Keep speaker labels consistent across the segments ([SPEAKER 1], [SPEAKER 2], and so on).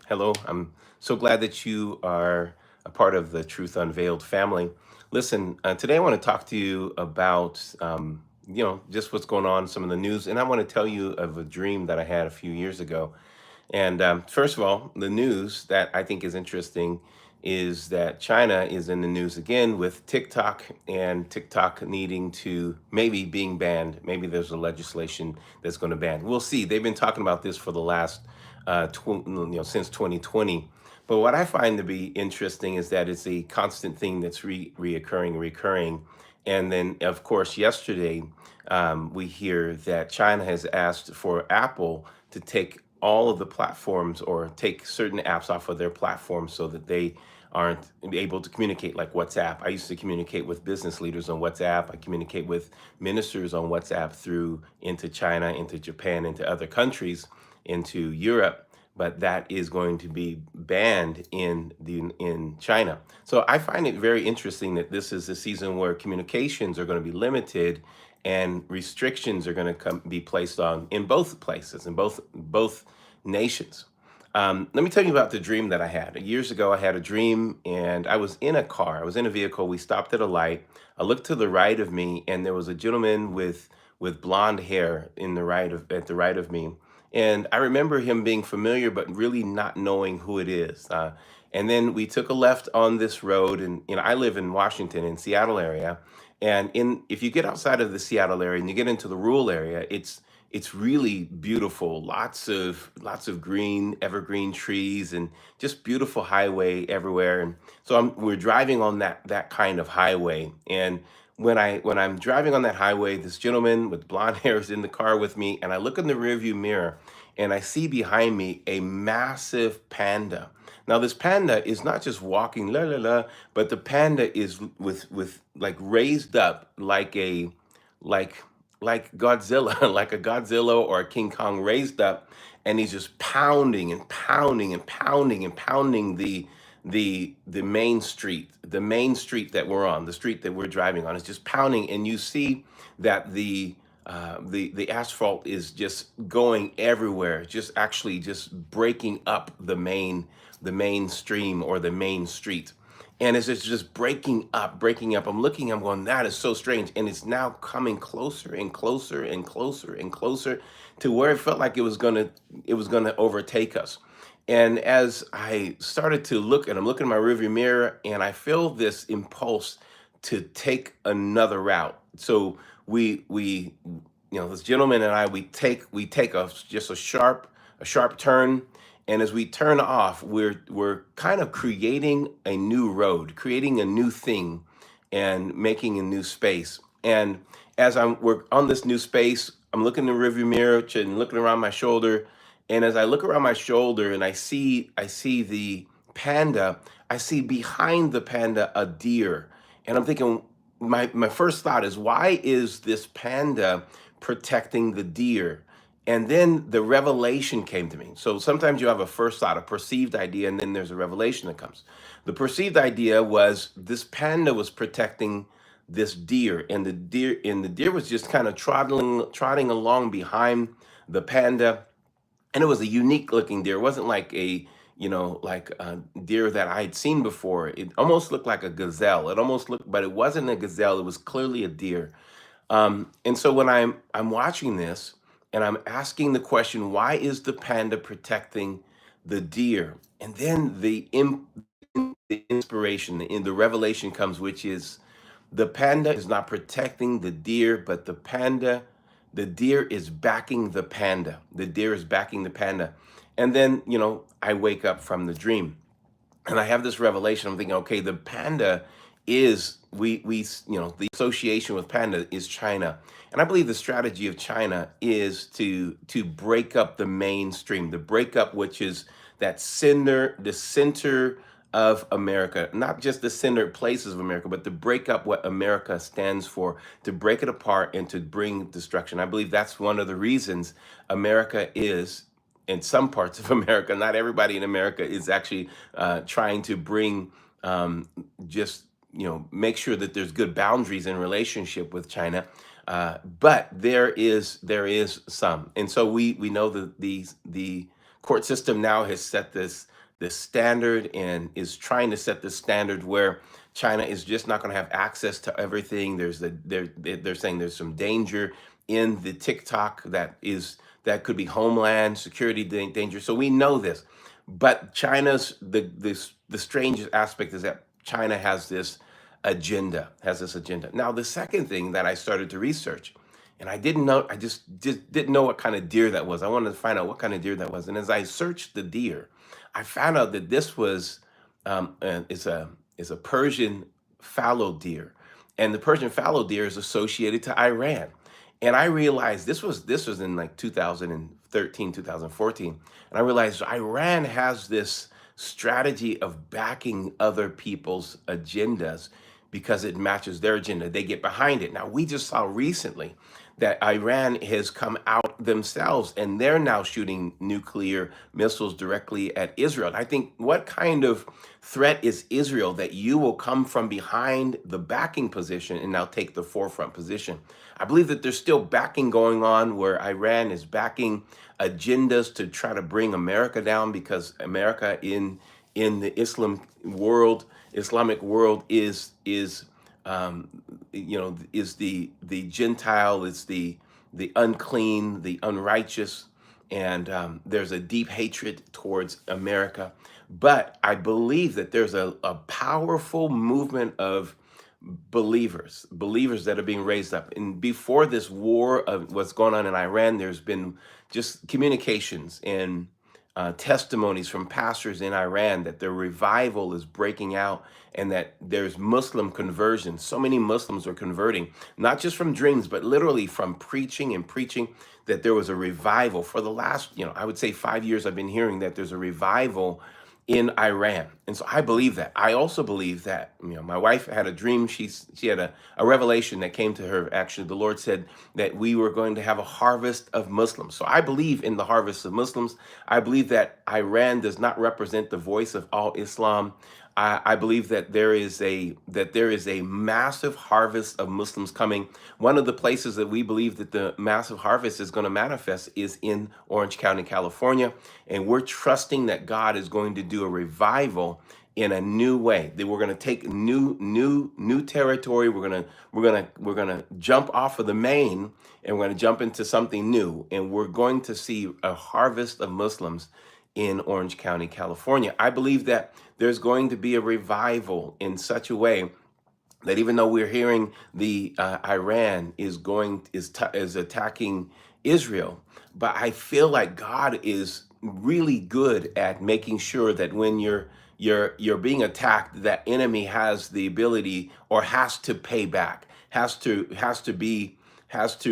[SPEAKER 1] Hello, I'm so glad that you are a part of the Truth Unveiled family. Listen, today I want to talk to you about, just what's going on, some of the news, and I want to tell you of a dream that I had a few years ago. And first of all, the news that I think is interesting is that China is in the news again with TikTok and TikTok needing to maybe being banned. Maybe there's a legislation that's going to ban. We'll see. They've been talking about this for the last, since 2020. But what I find to be interesting is that it's a constant thing that's recurring. And then, of course, yesterday we hear that China has asked for Apple to take all of the platforms or take certain apps off of their platform so that they aren't able to communicate like WhatsApp. I used to communicate with business leaders on WhatsApp. I communicate with ministers on WhatsApp through into China, into Japan, into other countries, into Europe. But that is going to be banned in China. So I find it very interesting that this is a season where communications are going to be limited and restrictions are going to be placed on in both places, in both nations. Let me tell you about the dream that I had. Years ago, I had a dream, and I was in a car. I was in a vehicle. We stopped at a light. I looked to the right of me, and there was a gentleman with blonde hair at the right of me. And I remember him being familiar, but really not knowing who it is. And then we took a left on this road, and I live in Washington, in Seattle area. And in if you get outside of the Seattle area and you get into the rural area, it's really beautiful. Lots of green, evergreen trees, and just beautiful highway everywhere. And so we're driving on that kind of highway. And when I'm driving on that highway, this gentleman with blonde hair is in the car with me, and I look in the rearview mirror and I see behind me a massive panda. Now this panda is not just walking la la la, but the panda is with like raised up like like Godzilla, like a Godzilla or a King Kong raised up, and he's just pounding and pounding and pounding and pounding the main street that we're on, the street that we're driving on is just pounding, and you see that the asphalt is just going everywhere, just actually just breaking up the mainstream or the main street. And as it's just breaking up, I'm looking, I'm going, that is so strange. And it's now coming closer and closer and closer and closer to where it felt like it was gonna overtake us. And as I started to look, and I'm looking in my rearview mirror, and I feel this impulse to take another route. So this gentleman and I, we take just a sharp turn, and as we turn off, we're kind of creating a new road, creating a new thing, and making a new space. And as we're on this new space, I'm looking in the rearview mirror and looking around my shoulder. And as I look around my shoulder and I see the panda, I see behind the panda a deer. And I'm thinking, my first thought is, why is this panda protecting the deer? And then the revelation came to me. So sometimes you have a first thought, a perceived idea, and then there's a revelation that comes. The perceived idea was this panda was protecting this deer, and the deer was just kind of trotting along behind the panda. And it was a unique looking deer. It wasn't like like a deer that I had seen before. It almost looked like a gazelle. It almost looked, but it wasn't a gazelle. It was clearly a deer. And so when I'm watching this and I'm asking the question, why is the panda protecting the deer? And then the inspiration, the revelation comes, which is the panda is not protecting the deer, but the deer is backing the panda. The deer is backing the panda. And then, I wake up from the dream and I have this revelation. I'm thinking, okay, the panda is the association with panda is China, and I believe the strategy of China is to break up the mainstream, to break up which is the center of America, not just the center places of America, but to break up what America stands for, to break it apart and to bring destruction. I believe that's one of the reasons America is in some parts of America, not everybody in America is actually trying to bring just make sure that there's good boundaries in relationship with China. But there is some, and so we know the court system now has set this standard and is trying to set the standard where China is just not going to have access to everything. They're saying there's some danger in the TikTok that could be homeland security danger. So we know this, but the strangest aspect is that China has this agenda. Now, the second thing that I started to research, and I didn't know, I just didn't know what kind of deer that was. I wanted to find out what kind of deer that was. And as I searched the deer, I found out that this was is a Persian fallow deer, and the Persian fallow deer is associated to Iran. And I realized this was in like 2013, 2014, and I realized Iran has this strategy of backing other people's agendas because it matches their agenda. They get behind it. Now, we just saw recently that Iran has come out themselves and they're now shooting nuclear missiles directly at Israel. I think, what kind of threat is Israel that you will come from behind the backing position and now take the forefront position? I believe that there's still backing going on where Iran is backing agendas to try to bring America down, because America in the Islamic world is is the Gentile, is the unclean, the unrighteous, and there's a deep hatred towards America. But I believe that there's a powerful movement of believers that are being raised up. And before this war of what's going on in Iran, there's been just communications and testimonies from pastors in Iran that their revival is breaking out and that there's Muslim conversion. So many Muslims are converting, not just from dreams, but literally from preaching and preaching, that there was a revival. For the last, I would say 5 years, I've been hearing that there's a revival in Iran. And so I believe that. I also believe that, my wife had a dream. She had a revelation that came to her. Actually, the Lord said that we were going to have a harvest of Muslims. So I believe in the harvest of Muslims. I believe that Iran does not represent the voice of all Islam. I believe that there is a massive harvest of Muslims coming. One of the places that we believe that the massive harvest is going to manifest is in Orange County, California, and we're trusting that God is going to do a revival in a new way. That we're going to take new territory. We're going to jump off of the main, and we're going to jump into something new, and we're going to see a harvest of Muslims in Orange County, California. I believe that there's going to be a revival in such a way that even though we're hearing the Iran is attacking Israel, but I feel like God is really good at making sure that when you're being attacked, that enemy has the ability, or has to pay back, has to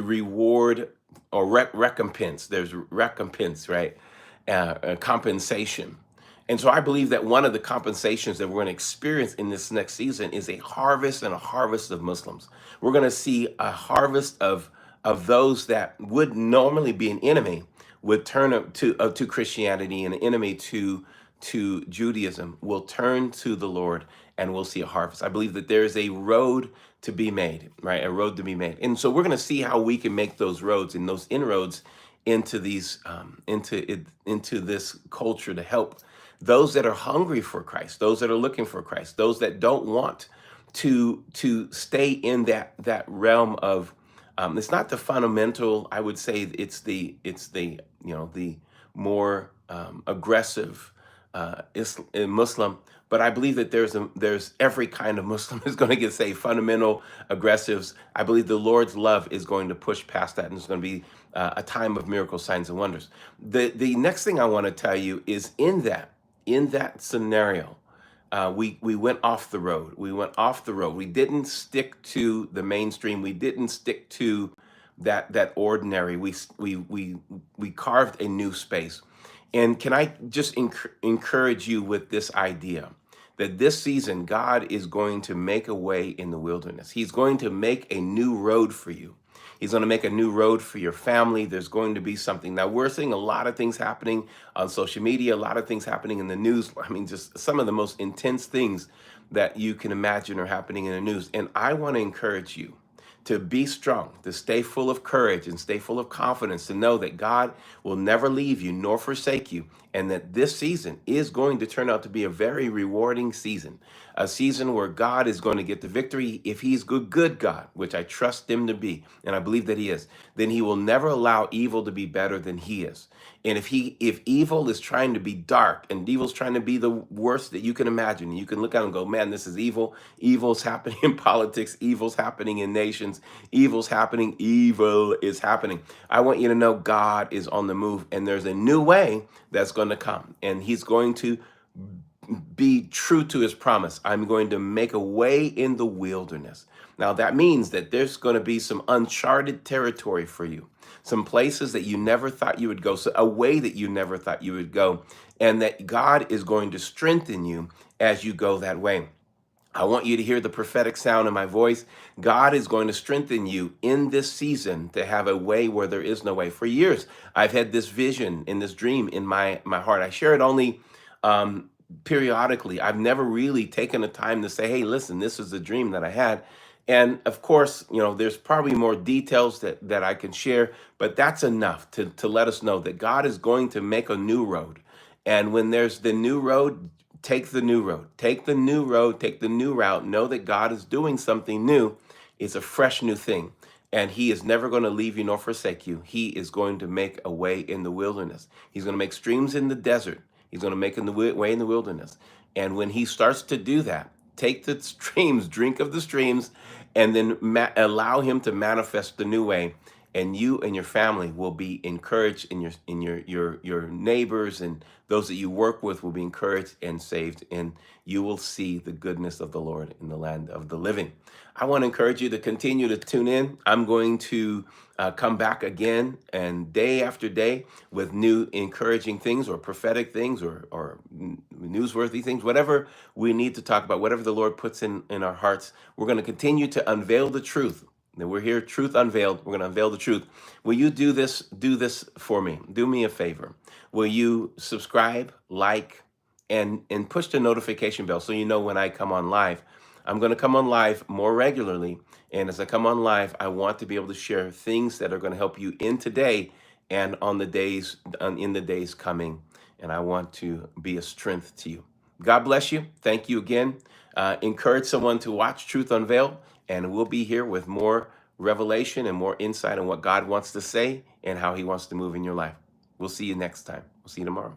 [SPEAKER 1] reward or recompense. There's recompense, right? Compensation. And so I believe that one of the compensations that we're going to experience in this next season is a harvest, and a harvest of Muslims. We're going to see a harvest of those that would normally be an enemy would turn up to Christianity, and an enemy to Judaism will turn to the Lord, and we'll see a harvest. I believe that there is a road to be made, right? A road to be made. And so we're going to see how we can make those roads and those inroads into into this culture, to help those that are hungry for Christ, those that are looking for Christ, those that don't want to stay in that realm of it's not the fundamental. I would say the more aggressive Muslim. But I believe that there's every kind of Muslim is going to get saved. Fundamental, aggressives. I believe the Lord's love is going to push past that, and it's going to be a time of miracles, signs, and wonders. The next thing I want to tell you is in that scenario, we went off the road. We went off the road. We didn't stick to the mainstream. We didn't stick to that ordinary. We carved a new space. And can I just encourage you with this idea that this season, God is going to make a way in the wilderness. He's going to make a new road for you. He's going to make a new road for your family. There's going to be something. Now, we're seeing a lot of things happening on social media, a lot of things happening in the news. I mean, just some of the most intense things that you can imagine are happening in the news. And I want to encourage you to be strong, to stay full of courage and stay full of confidence, to know that God will never leave you nor forsake you. and that this season is going to turn out to be a very rewarding season, a season where God is going to get the victory. If he's good God, which I trust him to be, and I believe that he is, then he will never allow evil to be better than he is. And if evil is trying to be dark and evil's trying to be the worst that you can imagine, and you can look at it and go, man, this is evil. Evil's happening in politics. Evil's happening in nations. Evil's happening. Evil is happening. I want you to know God is on the move, and there's a new way that's going to come, and he's going to be true to his promise. I'm going to make a way in the wilderness. Now, that means that there's going to be some uncharted territory for you, some places that you never thought you would go, so a way that you never thought you would go, and that God is going to strengthen you as you go that way. I want you to hear the prophetic sound in my voice. God is going to strengthen you in this season to have a way where there is no way. For years, I've had this vision and this dream in my heart. I share it only periodically. I've never really taken the time to say, hey, listen, this is the dream that I had. And of course, there's probably more details that I can share, but that's enough to let us know that God is going to make a new road. And when there's the new road, take the new road. Take the new road, take the new route. Know that God is doing something new. It's a fresh new thing. And he is never going to leave you nor forsake you. He is going to make a way in the wilderness. He's going to make streams in the desert. He's going to make a way in the wilderness. And when he starts to do that, take the streams, drink of the streams, and then allow him to manifest the new way. And you and your family will be encouraged, and your neighbors and those that you work with will be encouraged and saved, and you will see the goodness of the Lord in the land of the living. I want to encourage you to continue to tune in. I'm going to come back again and day after day with new encouraging things or prophetic things or newsworthy things, whatever we need to talk about, whatever the Lord puts in our hearts. We're going to continue to unveil the truth. And we're here, Truth Unveiled. We're going to unveil the truth. Will you do this for me? Do me a favor. Will you subscribe, like, and push the notification bell so you know when I come on live? I'm going to come on live more regularly. And as I come on live, I want to be able to share things that are going to help you in today and in the days coming. And I want to be a strength to you. God bless you. Thank you again. Encourage someone to watch Truth Unveiled, and we'll be here with more revelation and more insight on what God wants to say and how he wants to move in your life. We'll see you next time. We'll see you tomorrow.